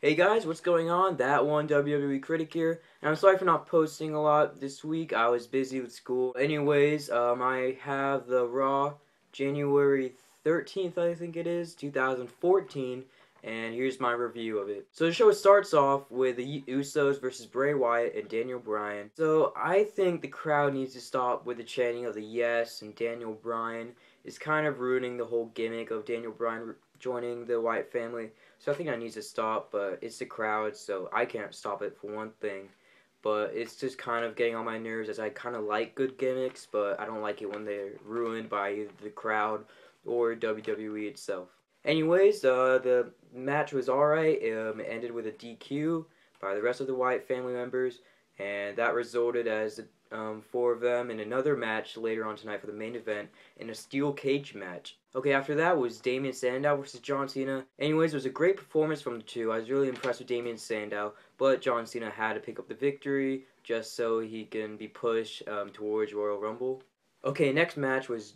Hey guys, what's going on? That one WWE Critic here, and I'm sorry for not posting a lot this week. I was busy with school. Anyways, I have the Raw January 13th, I think it is, 2014, and here's my review of it. So the show starts off with the Usos versus Bray Wyatt and Daniel Bryan. So I think the crowd needs to stop with the chanting of the Yes and Daniel Bryan. It's kind of ruining the whole gimmick of Daniel Bryan joining the Wyatt family. So I think I need to stop, but it's the crowd, so I can't stop it for one thing. But it's just kind of getting on my nerves as I kind of like good gimmicks, but I don't like it when they're ruined by either the crowd or WWE itself. Anyways, the match was alright. It ended with a DQ by the rest of the Wyatt family members, and that resulted as four of them in another match later on tonight for the main event in a steel cage match. Okay, after that was Damien Sandow versus John Cena. Anyways, it was a great performance from the two. I was really impressed with Damien Sandow, but John Cena had to pick up the victory just so he can be pushed towards Royal Rumble. Okay, next match was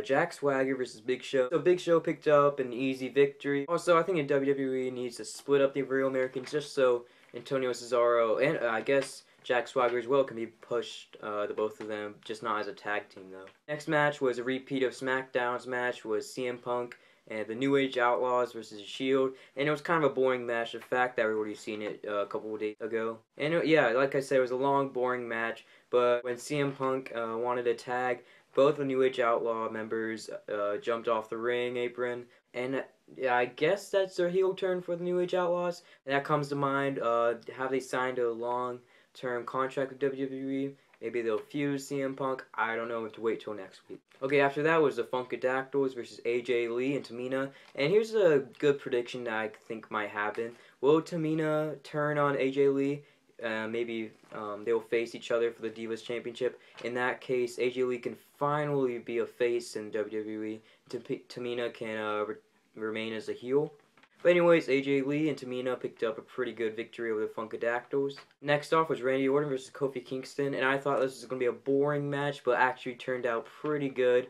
Jack Swagger versus Big Show. So Big Show picked up an easy victory. Also, I think WWE needs to split up the Real Americans just so Antonio Cesaro and I guess Jack Swagger as well can be pushed, the both of them, just not as a tag team though. Next match was a repeat of SmackDown's match, was CM Punk and the New Age Outlaws versus Shield, and it was kind of a boring match. The fact that everybody's seen it a couple of days ago, and yeah, like I said, it was a long, boring match. But when CM Punk wanted a tag, both the New Age Outlaw members jumped off the ring apron, and yeah, I guess that's their heel turn for the New Age Outlaws. And that comes to mind. Have they signed a long-term contract with WWE? Maybe they'll fuse CM Punk. I don't know. We have to wait till next week. Okay, after that was the Funkadactyls versus AJ Lee and Tamina. And here's a good prediction that I think might happen. Will Tamina turn on AJ Lee? Maybe they'll face each other for the Divas Championship. In that case, AJ Lee can finally be a face in WWE. Tamina can remain as a heel. But anyways, AJ Lee and Tamina picked up a pretty good victory over the Funkadactyls. Next off was Randy Orton versus Kofi Kingston, and I thought this was going to be a boring match, but actually turned out pretty good.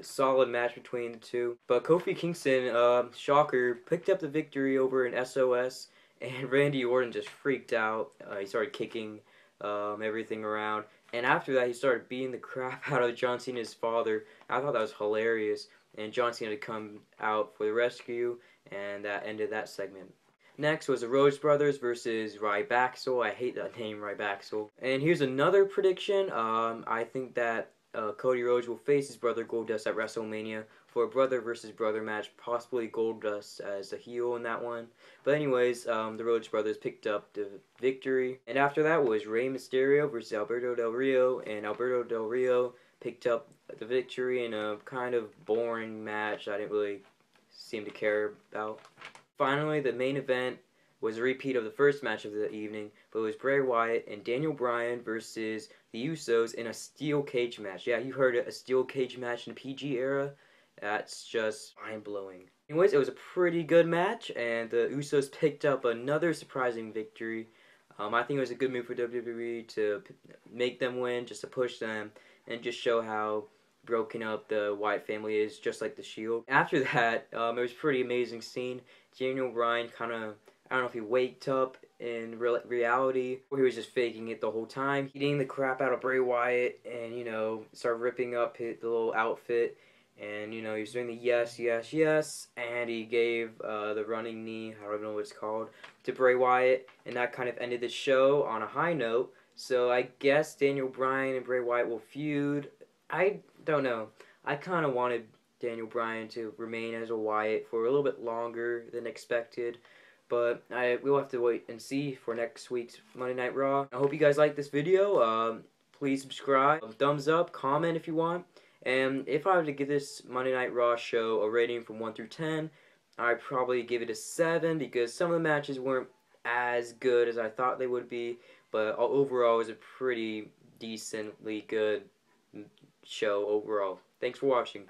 Solid match between the two. But Kofi Kingston, shocker, picked up the victory over an SOS, and Randy Orton just freaked out. He started kicking everything around, and after that he started beating the crap out of John Cena's father. I thought that was hilarious, and John Cena had come out for the rescue, and that ended that segment. Next was the Rhodes Brothers versus Rybaxel. I hate that name, Rybaxel. And here's another prediction. I think that Cody Rhodes will face his brother Goldust at WrestleMania for a brother versus brother match, possibly Goldust as a heel in that one. But anyways, the Rhodes Brothers picked up the victory. And after that was Rey Mysterio versus Alberto Del Rio, and Alberto Del Rio picked up the victory in a kind of boring match I didn't really seem to care about. Finally, the main event was a repeat of the first match of the evening, but it was Bray Wyatt and Daniel Bryan versus the Usos in a steel cage match. Yeah, you heard it, a steel cage match in the PG era. That's just mind-blowing. Anyways, it was a pretty good match, and the Usos picked up another surprising victory. I think it was a good move for WWE to make them win, just to push them, and just show how broken up the Wyatt family is, just like the Shield. After that, it was a pretty amazing scene. Daniel Bryan kind of, I don't know if he waked up in reality or he was just faking it the whole time. Eating the crap out of Bray Wyatt and, you know, started ripping up the little outfit. And, you know, he was doing the yes, yes, yes. And he gave the running knee, I don't know what it's called, to Bray Wyatt. And that kind of ended the show on a high note. So I guess Daniel Bryan and Bray Wyatt will feud. I don't know. I kind of wanted Daniel Bryan to remain as a Wyatt for a little bit longer than expected. But we'll have to wait and see for next week's Monday Night Raw. I hope you guys like this video. Please subscribe, thumbs up, comment if you want. And if I were to give this Monday Night Raw show a rating from 1 through 10, I'd probably give it a 7 because some of the matches weren't as good as I thought they would be. But overall, it was a pretty decently good show overall. Thanks for watching.